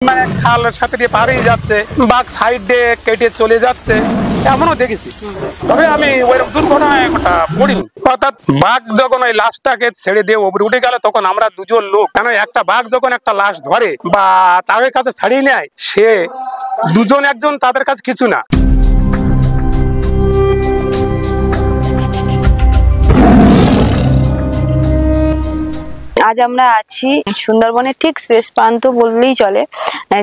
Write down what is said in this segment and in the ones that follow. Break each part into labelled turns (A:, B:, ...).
A: মানে খালের সাথে দিয়ে পারেই যাচ্ছে, বাঘ সাইড দিয়ে কেটে চলে যাচ্ছে, এমনও দেখেছি। তবে আমি ওইরকম দুর্ঘটনায় একটা পড়িনি। অর্থাৎ বাঘ যখন ওই লাশটাকে ছেড়ে দিয়ে উপরে উঠে গেল, তখন আমরা দুজন লোক, কেন একটা বাঘ যখন একটা লাশ ধরে বা তাদের কাছে ছাড়িয়ে নেয়, সে দুজন একজন তাদের কাছে কিছু না।
B: আজ আমরা আছি সুন্দরবনের ঠিক শেষ প্রান্ত বললেই চলে,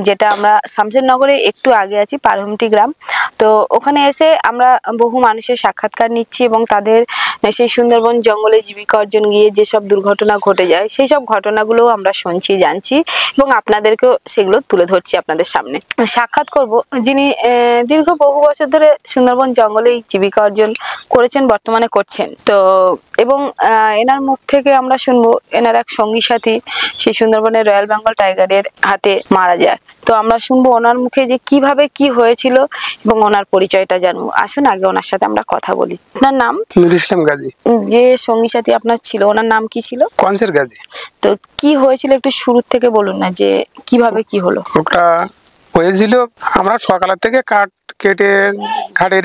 B: যেটা আমরা শামশেরনগরে একটু আগে আছি, পারহুমটি গ্রাম। তো ওখানে এসে আমরা বহু মানুষের সাক্ষাৎকার নিচ্ছি এবং তাদের সেই সুন্দরবন জঙ্গলে জীবিকা অর্জন গিয়ে যেসব দুর্ঘটনা ঘটে যায় সেই সব ঘটনাগুলো আমরা শুনছি, জানছি এবং আপনাদেরকেও সেগুলো তুলে ধরছি আপনাদের সামনে। সাক্ষাৎ করব যিনি দীর্ঘ বহু বছর ধরে সুন্দরবন জঙ্গলেই জীবিকা অর্জন করেছেন, বর্তমানে করছেন। তো এবং এনার মুখ থেকে আমরা শুনবো এনার এক সঙ্গী সাথী সেই সুন্দরবনের রয়্যাল বেঙ্গল টাইগারের হাতে মারা যায়। তো আমরা শুনবো ওনার মুখে যে কিভাবে কি হয়েছিল এবং ওনার পরিচয়টা জানবো। আসুন আগে ওনার সাথে আমরা কথা বলি। আপনার নাম?
A: নুরুল ইসলাম গাজী।
B: যে সঙ্গী সাথী আপনার ছিল ওনার নাম কি ছিল?
A: কনসের গাজী।
B: তো কি হয়েছিল একটু শুরু থেকে বলুন না, যে কিভাবে কি হলো?
A: ওটা হয়েছিল, আমরা সকালের থেকে কাঠ কেটে ঘাটে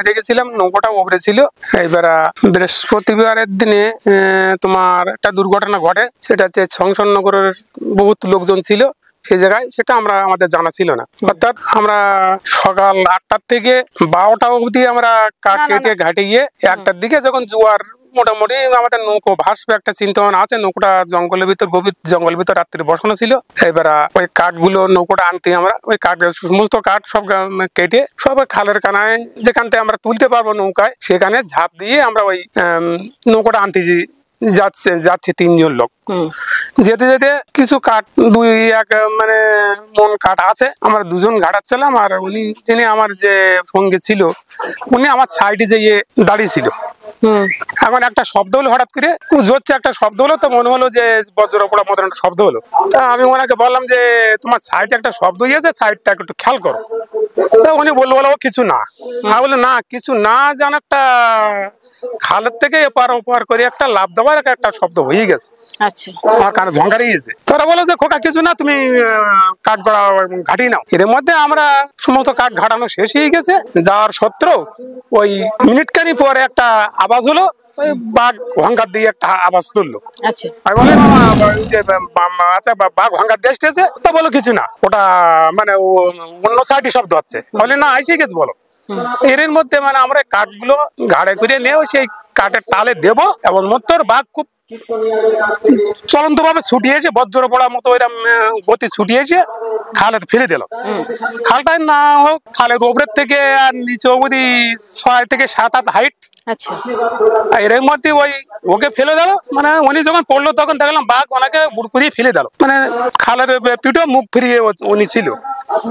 A: রেখেছিলাম, নৌকোটা ওপরে ছিল। এবার বৃহস্পতিবারের দিনে তোমার একটা দুর্ঘটনা ঘটে, সেটা হচ্ছে শমশেরনগরের বহুত লোকজন ছিল সেই জায়গায়, সেটা আমাদের জানা ছিল না। অর্থাৎ আমরা সকাল 8টার থেকে 12টা অবধি আমরা কাঠ কেটে ঘাটে গিয়ে 1টার দিকে যখন জোয়ার মোটামুটি আমাদের নৌকো ভাসবে একটা চিন্তা ভাবনা আছে, নৌকোটা জঙ্গলের ভিতর, গভীর জঙ্গলের ভিতর রাত্রি বসানো ছিল। এবার ওই কাঠগুলো নৌকোটা আনতে আমরা ওই কাঠ, সমস্ত কাঠ সব কেটে সব খালের কানায় যেখান থেকে আমরা তুলতে পারবো নৌকায়, সেখানে ঝাঁপ দিয়ে আমরা ওই নৌকোটা আনতে যাচ্ছে 3 জন লোক। যেতে যেতে কিছু কাঠ, 2-1 মানে মন কাঠ আছে, আমরা 2 জন ঘাটাচ্ছিলাম। আর উনি, যিনি আমার যে সঙ্গে ছিল, উনি আমার সাইডে যেয়ে দাঁড়িয়ে ছিল। এখন একটা শব্দ হলো, হঠাৎ করে জোরছে একটা শব্দ হলো, তো মনে হলো যে বজ্র পড়া মতন একটা শব্দ হলো। তা আমি ওনাকে বললাম যে তোমার সাইডে একটা শব্দ হয়েছে, সাইডটা একটু খেয়াল করো। তা উনি বললো ও কিছু না। আমি বললাম না কিছু না, যেন একটা খালের থেকে এপার ওপার করে একটা লাফ দেওয়ার একটা শব্দ হয়ে গেছে।
B: আচ্ছা,
A: আমার কানে ঝঙ্কারে গিয়েছে। তারা বলো যে খোকা কিছু না, তুমি কাঠ গড়া ঘাটি নাও। এর মধ্যে আমরা সমস্ত কাঠ ঘাটানো শেষ হয়ে গেছে, যাওয়ার সত্ত্বেও ওই মিনিটখানি পরে একটা আওয়াজ হলো, ওই বাঘ হংকার দিয়ে একটা আওয়াজ তুললো।
B: আচ্ছা,
A: আমি বলে আচ্ছা বাঘ হংকার দিয়ে এসেছে, তা বলো কিছু না, ওটা মানে অন্য সাইডে শব্দ হচ্ছে। বলে না আইসে গেছে বলো। এর মধ্যে মানে আমরা কাঠগুলো ঘাড়ে করে নিয়ে সেই কাঠের টালে দেবো, এবং মত্তর বাঘ খুব চলন্ত ভাবে ছুটিয়েছে, বজ্র পড়ার মতো এরকম গতি ছুটিয়েছে, খালে ফিরে দিল। খালটাই না হোক, খালের উপরের থেকে আর নিচে অবধি 6 থেকে 7 হাইট।
B: আচ্ছা,
A: এর মধ্যে ওই ওকে ফেলে দিল। মানে উনি যখন পড়লো তখন দেখলাম বাঘ ওনাকে বুড় করিয়ে ফেলে দিল। মানে খালের পিঠে মুখ ফিরিয়ে উনি ছিল,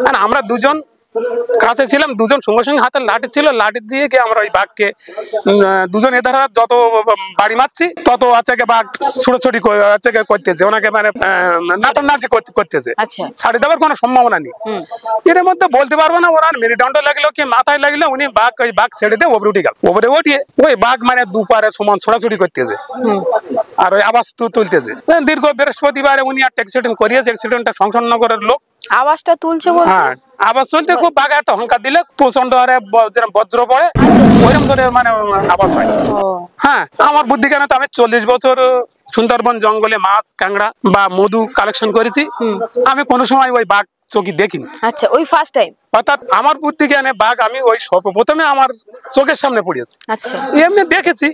A: আর আমরা 2 জন কাছে ছিলাম। 2 জন সঙ্গে সঙ্গে হাতে লাঠি ছিল, লাঠি দিয়ে গিয়ে আমরা ওই বাঘকে 2 জন এধারা যত বাড়ি মারছি তত আচ্ছাকে বাঘ ছোটাছুটি করতেছে, ওনাকে মানে নাটানাটি করতেছে। ছাড়ি দেওয়ার কোনো সম্ভাবনা নেই। এর মধ্যে বলতে পারবো না ওনার মেরুদণ্ড লাগলো কি মাথায় লাগলো, উনি ওই বাঘ ছেড়ে দিয়ে ওপরে উঠে গেল। ওপরে উঠিয়ে ওই বাঘ মানে দুপারে সমান ছোটাছুটি করতেছে আর ওই আওয়াজ তুলতেছে। দীর্ঘ বৃহস্পতিবারে উনি একটা অ্যাক্সিডেন্ট করিয়েছে, অ্যাক্সিডেন্টটা শমশেরনগরের লোক।
B: আওয়াজটা তুলছে বলতে?
A: হ্যাঁ, আওয়াজ চলতে খুব বাঘ একটা হংকার দিলে প্রচন্ড হারে যেরকম বজ্র পড়ে ওইরকম ধরে মানে আওয়াজ হয়। হ্যাঁ, আমার বুদ্ধি কেন, তো আমি 40 বছর সুন্দরবন জঙ্গলে মাছ, কাঁকড়া বা মধু কালেকশন করেছি, আমি কোনো সময় ওই বাঘ চোখে দেখিনি।
B: আচ্ছা, ওই ফার্স্ট টাইম?
A: অর্থাৎ আমার বুদ্ধি জ্ঞানে বাঘ আমি ওই সর্বপ্রথমে আমার চোখের সামনে পড়েছে।
B: আচ্ছা,
A: এমনি দেখেছি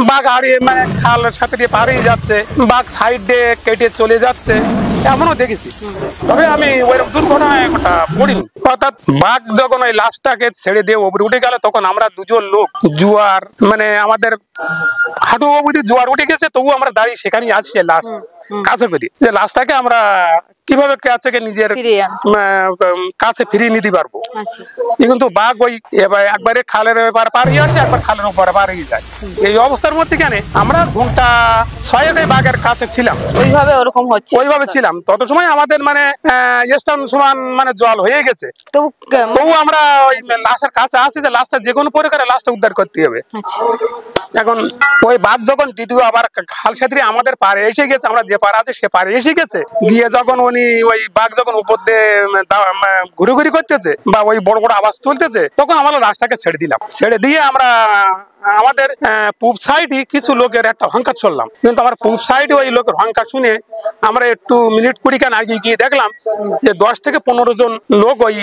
A: বাঘ হারিয়ে মানে খালের সাথে দিয়ে পারেই যাচ্ছে, বাঘ সাইড দিয়ে কেটে চলে যাচ্ছে, এমনও দেখেছি। তবে আমি ওইরকম দুর্ঘটনায় একটা পড়িনি। অর্থাৎ বাঘ যখন ওই লাশটাকে ছেড়ে দিয়ে উপরে উঠে গেল, তখন আমরা 2 জন লোক, জোয়ার মানে আমাদের হাঁটু অবধি জোয়ার উঠে গেছে, তবু আমরা দাঁড়িয়ে সেখানেই আছি লাশ কাছে করি, যে লাশটাকে আমরা কিভাবে কাছে নিজের কাছে ফিরিয়ে নিতে পারবো। কিন্তু বাঘ ওই একবারে খালের এবার পার হয়ে আসে, একবার খালের উপরে পার হয়ে যায়। এই অবস্থার মধ্যে কেন আমরা ঘন্টা 6 বাঘের কাছে ছিলাম,
B: ওইভাবে ওরকম হচ্ছে,
A: ওইভাবে ছিলাম। তত সময় আমাদের মানে স্থান সমান মানে জল হয়ে গেছে, তবু আমরা ওই লাশের কাছে আসি যে লাশটা যে কোনো প্রকারে লাশটা উদ্ধার করতে হবে। এখন ওই বাঘ যখন দ্বিতীয় আবার খাল সাঁতরে আমাদের পারে এসে গেছে, আমরা যে যে পার আছে সে পারে এসে গেছে, গিয়ে যখন উনি ওই বাঘ যখন উপর দিয়ে ঘুরি করতেছে বা ওই বড় বড় আওয়াজ তুলতেছে, তখন আমরা লাশটাকে ছেড়ে দিলাম। ছেড়ে দিয়ে আমরা আমাদের পূব সাইডে কিছু লোকের একটা হংকার শুনলাম, কিন্তু আমার পূব সাইডে ওই লোকের হংকার শুনে আমরা একটু মিনিট 20 খান আগে গিয়ে দেখলাম যে 10 থেকে 15 জন লোক ওই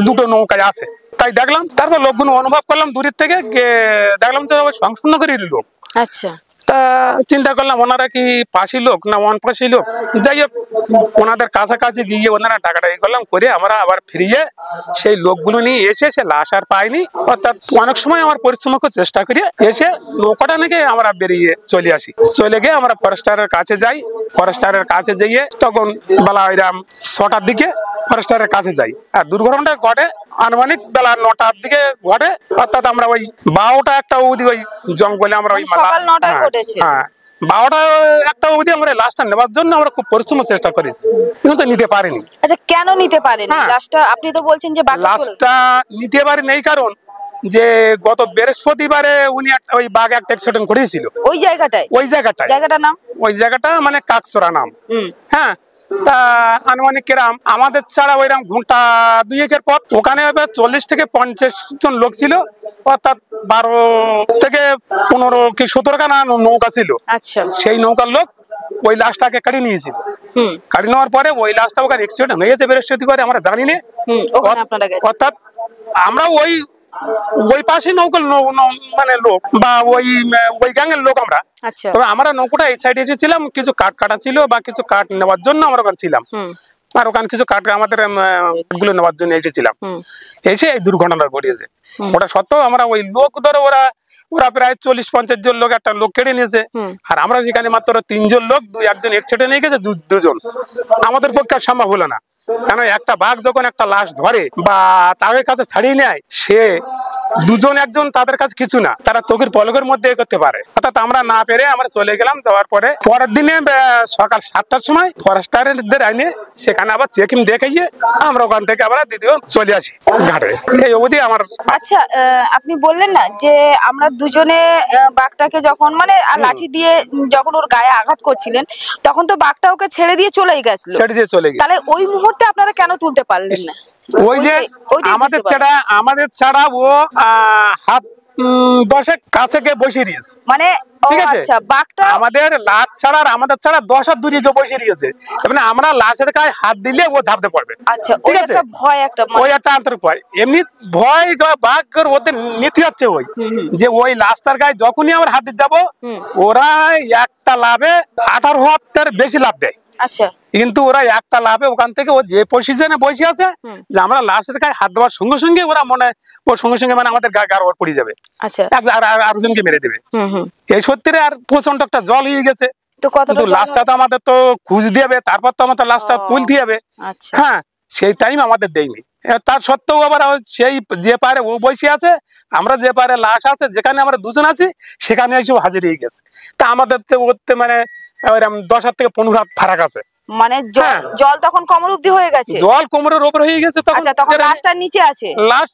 A: দুটো নৌকায় আছে। তাই দেখলাম, তারপর লোকগুলো অনুভব করলাম দূরের থেকে, দেখলাম যে সংসন্নগরের লোক।
B: আচ্ছা,
A: তা চিন্তা করলাম ওনারা কি পাশি লোক না অনপাশি লোক। যাই হোক, ওনাদের কাছাকাছি গিয়ে ওনারা টাকাটাকি করলাম, করে আমরা আবার ফিরিয়ে সেই লোকগুলো নিয়ে এসে সে লাশ আর পাইনি। অর্থাৎ অনেক সময় আমার পরিশ্রম করে চেষ্টা করি এসে নৌকাটা নাকি আমরা বেরিয়ে চলে আসি। চলে গিয়ে আমরা ফরেস্টারের কাছে যাই। ফরেস্টারের কাছে যাইয়ে তখন বেলা ওইরাম 6টার দিকে ফরেস্টারের কাছে যাই। আর দুর্ঘটনাটা ঘটে আনুমানিক বেলা 9টার দিকে ঘটে। অর্থাৎ আমরা ওই 12টা একটা অবধি ওই জঙ্গলে আমরা ওই
B: সকাল 9টায় ঘটেছে।
A: হ্যাঁ, 12টা একটা অবধি আমরা লাশটা নেওয়ার জন্য আমরা খুব পরিশ্রম চেষ্টা করেছি, কিন্তু নিতে পারিনি।
B: আচ্ছা, কেন নিতে পারেন লাশটা? আপনি তো বলছেন যে
A: লাশটা নিতে পারিনি এই কারণ যে গত বৃহস্পতিবারে উনি ওই বাঘ একটা অ্যাক্সিডেন্ট করেছিল
B: ওই জায়গাটায়। জায়গাটার নাম?
A: ওই জায়গাটা মানে কাকচরা নাম। হ্যাঁ, তা আনুমানিক কিরাম আমাদের ছাড়া ওইরকম ঘন্টা 2-1 পথ। ওখানে 40 থেকে 50 জন লোক ছিল, অর্থাৎ 12 থেকে 15 কি 17 খানা নৌকা ছিল।
B: আচ্ছা,
A: সেই নৌকার লোক ওই লাশটাকে কাটিয়ে নিয়েছিল। কাটিয়ে নেওয়ার পরে ওই লাশটা ওখানে অ্যাক্সিডেন্ট হয়েছে বৃহস্পতিবারে, আমরা জানি না। অর্থাৎ আমরা ওই পাশে নৌকার মানে লোক বা ওই গ্যাংয়ের লোক আমরা। তবে আমরা নৌকাটা এই সাইডে এসেছিলাম, কিছু কাঠ কাটা ছিল বা কিছু কাঠ নেওয়ার জন্য আমরা ওখানে ছিলাম। আর ওখানে কিছু কাঠ আমাদের গুলো নেওয়ার জন্য এসেছিলাম। এসে এই দুর্ঘটনা ঘটিয়েছে। ওটা সত্ত্বেও আমরা ওই লোক ধরে ওরা প্রায় 40-50 জন লোক একটা লোক কেটে নিয়েছে। আর আমরা যেখানে মাত্র 3 জন লোক, 2-1 জন অ্যাক্সিডেন্ট হয়ে গেছে, 2 জন। আমাদের পক্ষে সম্ভব হলো না, কারণ একটা বাঘ যখন একটা লাশ ধরে বা তাদের কাছে ছাড়িয়ে নেয়, সে 2-1 জন তাদের কাছে কিছু না, তারা চোখের পলকের মধ্যে করতে পারে। অর্থাৎ আমরা না পেরে আমরা চলে গেলাম। যাওয়ার পরে পরের দিনে সকাল 7টার সময় ফরেস্টারদের আইনে সেখানে আবার চেকিং দেখাইয়ে আমরা ওখান থেকে আবার দ্বিতীয় চলে আসি ঘাটে। এই অবধি আমার।
B: আচ্ছা, আপনি বললেন না যে আমরা দুজনে বাঘটাকে যখন মানে লাঠি দিয়ে যখন ওর গায়ে আঘাত করছিলেন, তখন তো বাঘটা ওকে ছেড়ে দিয়ে চলেই গেছিল। তাহলে ওই মুহূর্তে আপনারা কেন তুলতে পারলেন না?
A: ওই যে আমাদের ছাড়া ও হাত 10 কাছে গিয়ে বসে দিয়েছে, মানে ঠিক আছে।
B: বাঘটা
A: আমাদের লাশ ছাড়া আর আমাদের ছাড়া 10 হাত দূরে গিয়ে বসে দিয়েছে, তার মানে আমরা লাশের গায়ে হাত দিলে ও ঝাঁপতে পারবে।
B: আচ্ছা, ওই একটা ভয়,
A: ওই একটা আন্তরিক ভয়। এমনি ভয় বাঘের ওদের নীতি হচ্ছে ওই যে ওই লাশটার গায়ে যখনই আমরা হাত দিতে যাবো, ওরা একটা লাভে 18 হাতের বেশি লাভ দেয়।
B: আচ্ছা,
A: কিন্তু ওরা একটা লাভে ওখান থেকে ও যে পজিশনে বসে আছে যে আমরা লাশের গায়ে হাত দেওয়ার সঙ্গে সঙ্গে ওরা ওর সঙ্গে সঙ্গে মানে আমাদের গায়ে ওর পড়ে যাবে।
B: আচ্ছা,
A: আরেকজনকে মেরে দেবে। এই সত্যি আর প্রচন্ড একটা জল হয়ে গেছে।
B: কিন্তু
A: লাশটা তো আমাদের তো খুঁজ দিবে, তারপর তো আমাদের লাশটা তুলতে হবে। হ্যাঁ, সেই টাইম আমাদের দেয়নি। তার সত্ত্বেও আবার সেই যে পারে ও বসে আছে, আমরা যে পারে লাশ আছে যেখানে আমরা 2 জন আছি সেখানে এসে হাজির হয়ে গেছে। তা আমাদের তো মানে 10 হাত থেকে 15 হাত ফারাক আছে।
B: মানে জল তখন কোমর অবধি হয়ে গেছে,
A: জল কোমরের উপরে হয়ে গেছে।
B: তখন লাশটা নিচে আছে,
A: লাশ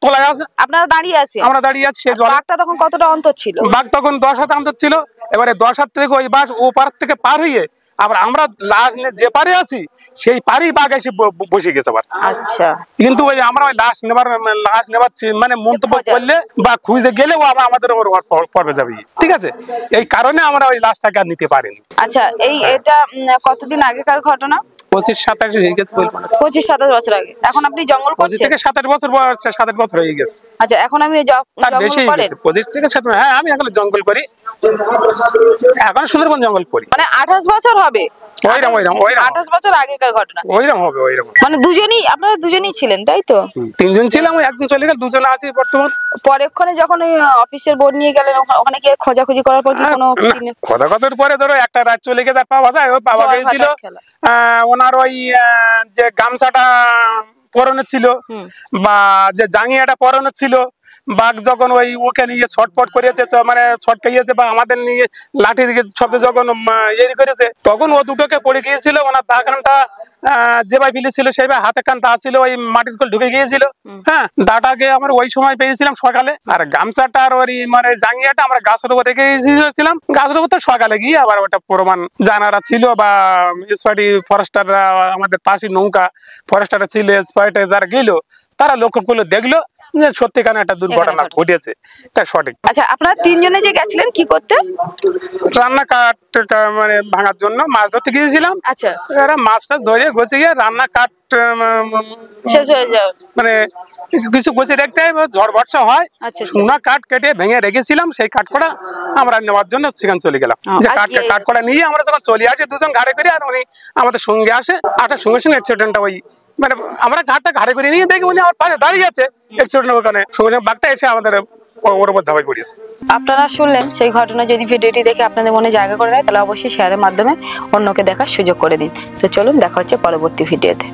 A: তলায় আছে,
B: আপনারা দাঁড়িয়ে আছে,
A: আমরা দাঁড়িয়ে আছি। সেই জল
B: বাঘটা তখন কতটা অন্তর ছিল?
A: বাঘ তখন 10 হাত অন্তর ছিল। এবারে 10 হাত থেকে ওই বাস ও পার থেকে পার হয়ে আবার আমরা লাশ যে পারে আছি সেই পারেই বাঘ এসে বসে গেছে আবার।
B: আচ্ছা,
A: কিন্তু ওই আমরা ওই লাশ নেবার মানে মন্তব্য করলে বা খুঁজতে গেলে ও আমাদের পড়বে যাবে, ঠিক আছে। এই কারণে আমরা ওই লাশটাকে আর নিতে পারিনি।
B: আচ্ছা, এটা কতদিন আগেকার ঘটনা?
A: 25-27 হয়ে গেছে,
B: 25-27 বছর আগে। এখন আপনি জঙ্গল করছেন?
A: 25 থেকে 27 বছর বয়স, 27 বছর হয়ে গেছে।
B: আচ্ছা, এখন আমি
A: বেশি হয়ে গেছে 25 থেকে 27। হ্যাঁ, আমি এখন জঙ্গল করি, এখন সুন্দরবন জঙ্গল করি।
B: মানে 28 বছর হবে?
A: ওইরকম
B: 28 বছর আগেকার ঘটনা।
A: ওইরকম হবে, ওইরকম।
B: মানে আপনারা দুজনেই ছিলেন, তাই তো?
A: 3 জন ছিলাম, একজন চলে গেল, 2 জন আছে বর্তমান।
B: পরেক্ষণে যখন ওই অফিসের বোর্ড নিয়ে গেলেন, ওখানে কি খোঁজাখুঁজি করার পর কি কোনো
A: খোঁজাখুঁজির পরে ধরো একটা রাত চলে গেছে, আর পাওয়া যায়। ওই পাওয়া গিয়েছিল ওনার ওই যে গামছাটা পরনে ছিল বা যে জাঙ্গিয়াটা পরনে ছিল বাঘ যখন ওকে নিয়ে ছটফট করেছে, মানে ছটকাইয়েছে বা আমাদের নিয়ে লাঠি দিয়ে শব্দ যখন ইয়ে করেছে, তখন ও দুটোকে পড়ে গিয়েছিল। ওনার দা কানটা যেভাবে ফেলেছিল সেইভাবে হাতে কান দা ছিল ওই মাটির কোল ঢুকে গিয়েছিল। হ্যাঁ, দাটাকে আমরা ওই সময় পেয়েছিলাম সকালে। আর গামছাটা আর ওই মানে জাঙ্গিয়াটা আমরা গাছের উপর রেখে গিয়েছিলাম। গাছের উপর তো সকালে গিয়ে আবার ওটা প্রমাণ জানারা ছিল বা এসপাইটি ফরেস্টাররা, আমাদের পাশে নৌকা ফরেস্টাররা ছিল, এসপাইটে যারা গেল তারা লক্ষ্য করলো, দেখলো যে সত্যিকারে একটা দুর্ঘটনা ঘটেছে। এটা সঠিক।
B: আচ্ছা, আপনারা তিনজনে যে গেছিলেন কি করতে?
A: রান্না কাঠ মানে ভাঙার জন্য মাছ ধরতে গিয়েছিলাম।
B: আচ্ছা,
A: এরা মাছ টাছ ধরে গছে গিয়ে রান্না কাঠ
B: শেষ হয়ে যাও।
A: মানে কিছু গছে দেখতে ঝড় বর্ষা হয়,
B: আচ্ছা,
A: সোনা কাঠ কেটে ভেঙে রেখেছিলাম। সেই কাঠ কড়া আমরা নেওয়ার জন্য সেখানে চলে গেলাম। যে কাঠ কড়া নিয়ে আমরা যখন চলে আসি দুজন ঘাড়ে করে, আর উনি আমাদের সঙ্গে আসে। আটার সঙ্গে সঙ্গে অ্যাক্সিডেন্টটা মানে আমরা ঘাটটা ঘাড়ে করে নিয়ে দেখি উনি আমার পাশে দাঁড়িয়ে আছে অ্যাক্সিডেন্ট ওখানে, সঙ্গে সঙ্গে বাঘটা এসে আমাদের ওর উপর ঝাঁপাই পড়েছে।
B: আপনারা শুনলেন সেই ঘটনা। যদি ভিডিওটি দেখে আপনাদের মনে জায়গা করে নেয় তাহলে অবশ্যই শেয়ারের মাধ্যমে অন্যকে দেখার সুযোগ করে দিন। তো চলুন, দেখা হচ্ছে পরবর্তী ভিডিওতে।